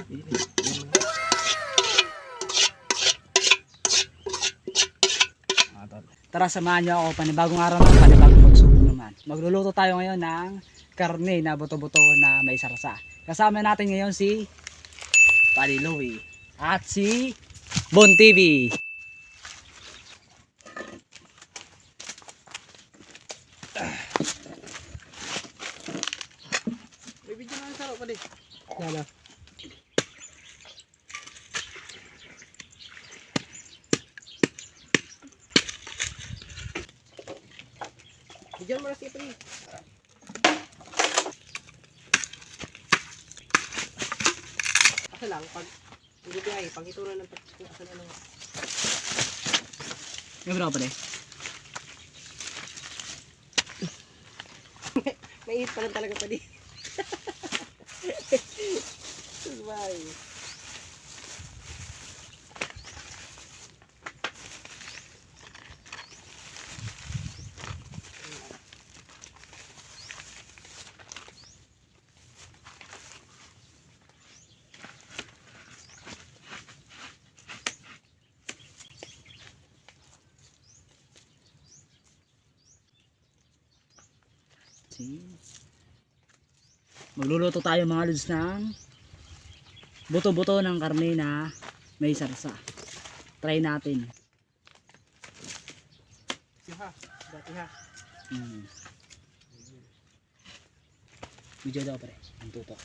Tara, samahan niyo ako, panibagong araw naman, panibagong pagsubok naman. Magluluto tayo ngayon ng karne na buto-buto na may sarsa. Kasama natin ngayon si Buddy Louie at si Bon TV. May video na ang sarap pa din. Lala. Bigyan mo na siya pa rin. Asa lang, pag hindi ay, pag ito na ng kung asa na lang. May bro pa rin. May ihit pa lang talaga pa din. Sabay. Magluluto tayo mga lods ng buto-buto ng karne na may sarsa. Try natin. Ha, dati ha. Medyo daw pare, ang tuto.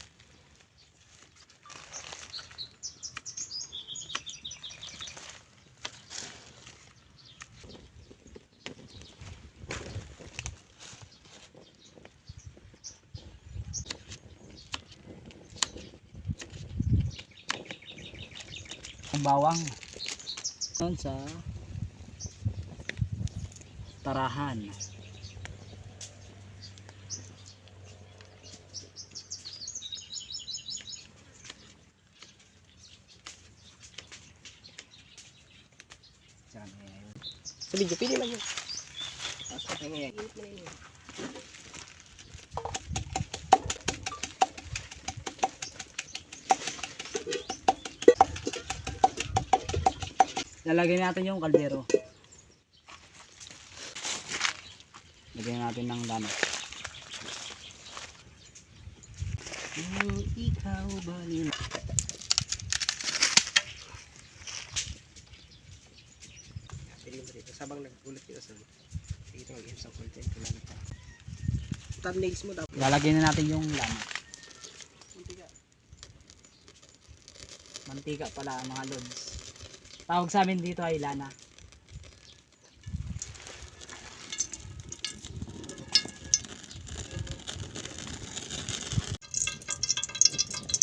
Ang bawang doon sa tarahan. Sa video, pili lang yun. Tapos pa tayo ngayon. Init mo na yun. Lalagyan natin yung kaldero. Lagyan natin ng lana. Ikaw balin. Pili mo dito. Sabang nagulot dito sa dito mag-ihip sa content. Thumbnails mo daw. Lalagyan na natin yung lana. Mantika. Mantika pala mga lods. Tawag sa amin dito ay lana.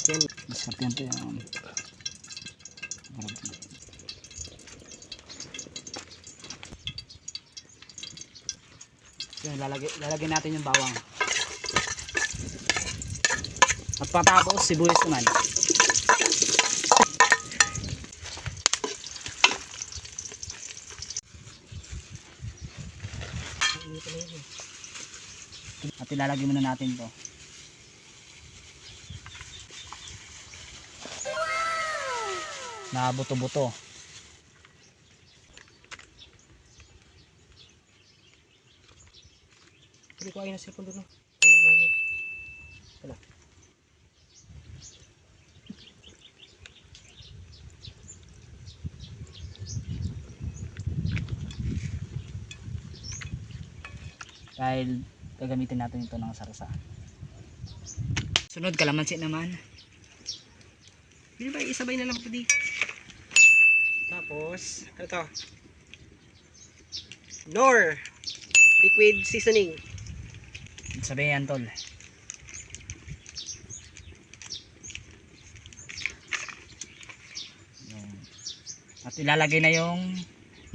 Yan. Masarap yan to yung lalagyan natin yung bawang. At patapos sibuyas naman. At ilalagay muna natin to. Na buto-buto. Hindi ko ayun na cellphone doon. Wala. Dahil gagamitin natin ito ng sarsa. Sunod, kalamansi naman. Hindi ba isabay na lang pwede. Tapos, ano to? Knorr liquid seasoning. Sabi yan tol. At ilalagay na yung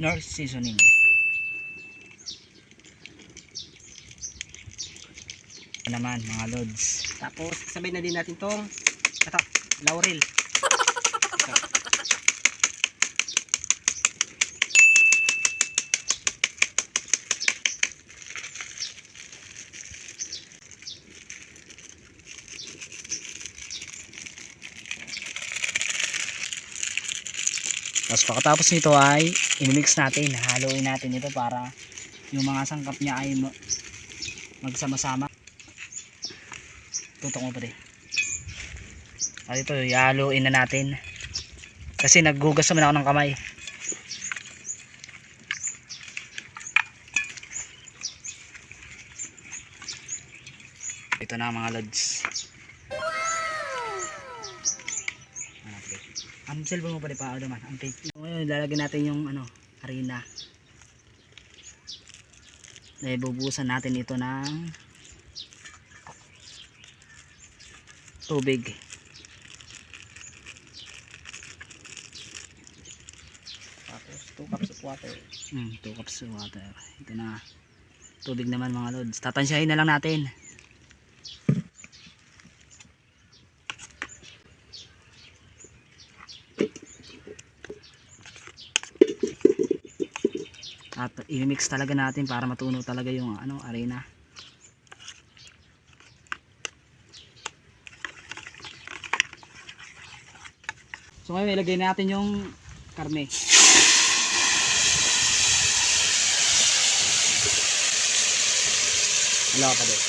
Knorr seasoning. Naman mga lods. Tapos, sabay na din natin tong ito, laurel. Tapos pagkatapos nito ay imimix natin, haluin natin ito para yung mga sangkap niya ay magsama-sama. Tutok mo pa rin. At ito, ihaluin na natin. Kasi naggugas naman ako ng kamay. Ito na mga lods. Ang cellphone mo pa rin pa naman. Ang fake. Ngayon lalagyan natin yung harina. Dahil bubusan natin ito ng tubig. Tapos 2 cups of water. 2 cups of water. Ito na. Tubig naman mga lods. Tatansyahin na lang natin. At i-mix talaga natin para matunaw talaga yung arena. So ngayon ilagay natin yung karne. Wala pa din.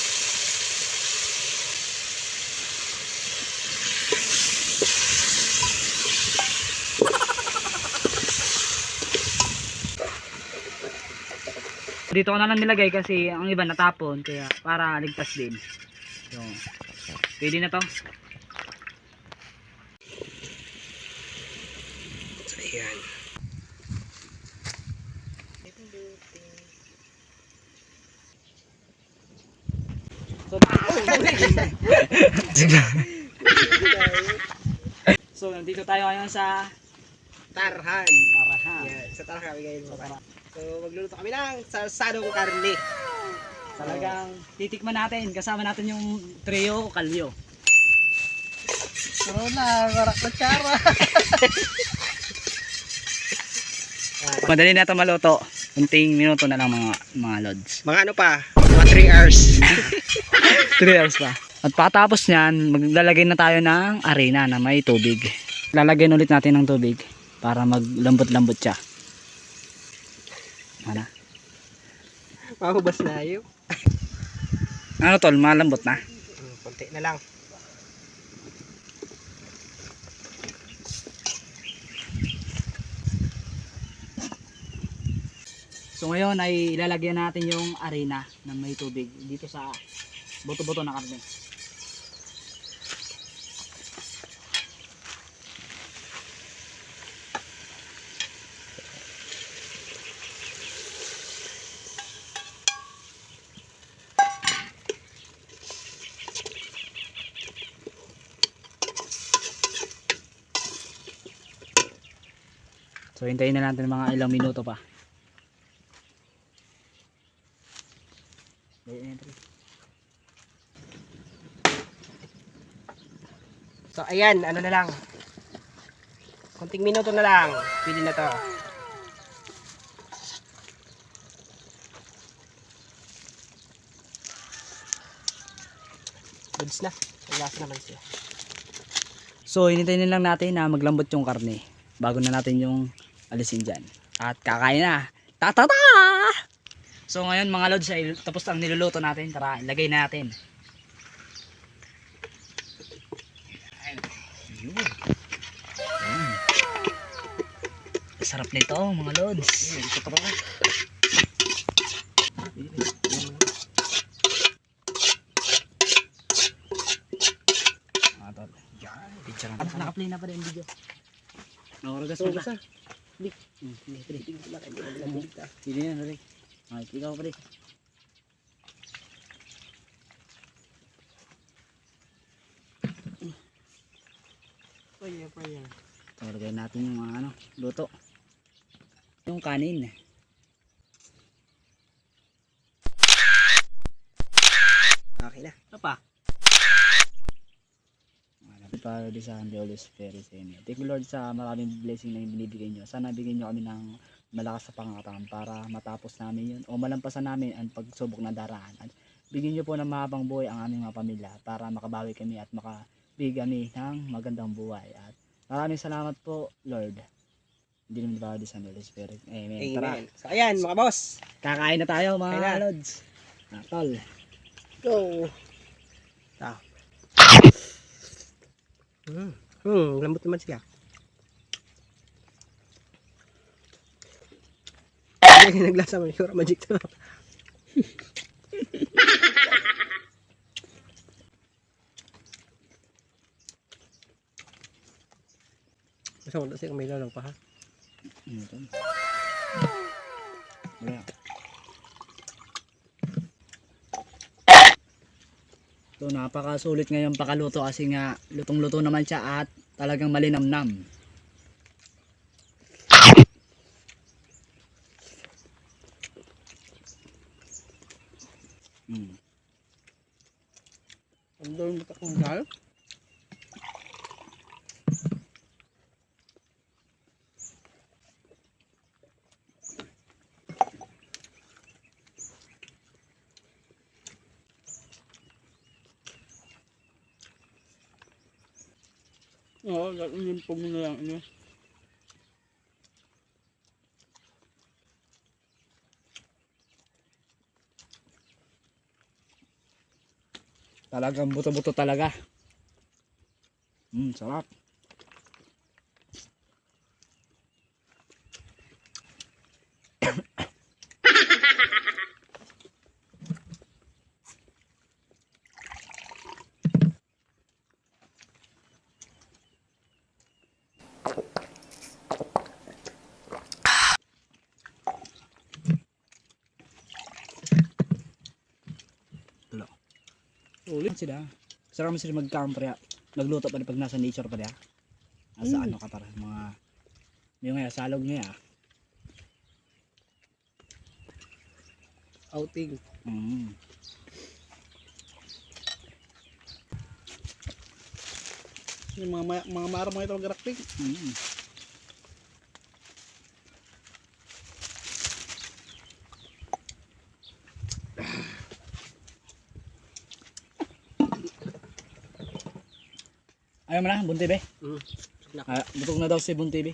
Dito ko na lang nilagay kasi ang iba natapon kaya para ligtas din. So, pwede na to. So, ayan. So, nandito tayo ngayon sa Tarhan. Tarahan. Yan, sa Tarhan kami ngayon. So, magluluto kami ng sarsadong karne. Talagang titikman natin. Kasama natin yung trio kalyo. So na, marak na tsara. Madali na ito maluto. Kunting minuto na lang mga lods. Mga ano pa, mga 3 hours. 3 hours pa. At patapos nyan, maglalagay na tayo ng arena na may tubig. Lalagyan ulit natin ng tubig para maglambot-lambot siya. Ano? Mahubas na yun. Ano tol, malambot na. Konti na lang. So ngayon ay ilalagyan natin yung arena na may tubig dito sa buto-buto na karne. So hintayin na natin mga ilang minuto pa. So ayan, ano na lang. Konting minuto na lang. Pili na to. Goods na. Last naman siya. So hintayin na lang natin na maglambot yung karne bago na natin yung alisin dyan. At kakain na. Ta-ta-ta! So ngayon mga lods ay tapos ang niluluto natin. Tara, ilagay natin. Sarap nito mga lods. Picture na. Naka-play na pa rin video. Nauragas mo sa. Hindi na rin. Ay, ikaw pa rin. Paya. Lagay natin yung luto. Yung kanin. Okay na. Ano pa? Para di sa Holy Spirit sa inyo. Thank you Lord sa maraming blessing na binibigay nyo. Sana bigyan nyo kami ng malakas sa pangarap para matapos namin yun o malampasan namin ang pagsubok na daraan. At bigyan nyo po ng mahabang buhay ang aming mga pamilya para makabawi kami at makabigay kami ng magandang buhay. At maraming salamat po Lord. Hindi naman bawal sa Holy Spirit. Amen. Tara. Amen. So ayan mga boss. Kakain na tayo mga Kain na. lods. Tol. Go. Ta. Lambot naman siya. Hindi naglasa man sure magic to. Basta wala siya may lang pa ha. Wala. So napakasulit ngayon pakaluto kasi nga lutong-luto naman siya at talagang malinamnam. Ang doon mo takong dal. Oo, gagawin po mo na lang ano. Talagang buto-buto talaga. Sarap. Ulit sila. Sarap mo sila mag-camp ya. Nagluto pa rin pag nasa nature pa rin. Nasa ano ka para mga yung nga salog niya. Outing. Yung mga mara mga ito garakpig. Ayaw mo na, Buntibe. Butog na daw si Buntibe.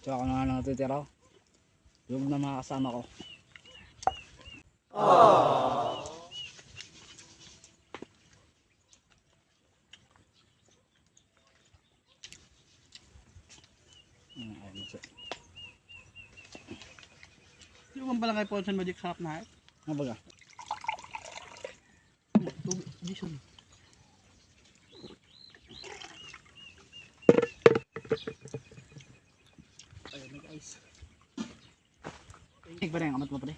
So ako na nga lang natitira. Yung na mga kasama ko. Yung pala kay Paulson Magic sarap na eh. Ano baga? Tubig, Jason. Ayun guys. Ba rin, amat mo pa rin.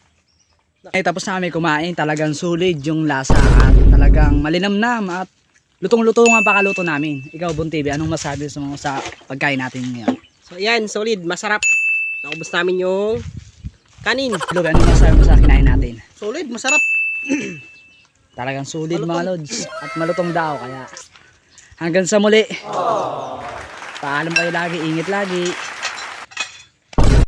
Tapos na kami kumain, talagang solid yung lasa at talagang malinamnam at lutong-luto nga pakaluto namin. Ikaw Buntibe, anong masabi mo sa pagkain natin ngayon? So yan, solid, masarap. Naubos namin yung kanin. Lug, anong masabi mo sa kinain natin? Solid, masarap. Talagang solid mga lods at malutong daw kaya hanggang sa muli. Paalam kayo lagi, ingat lagi.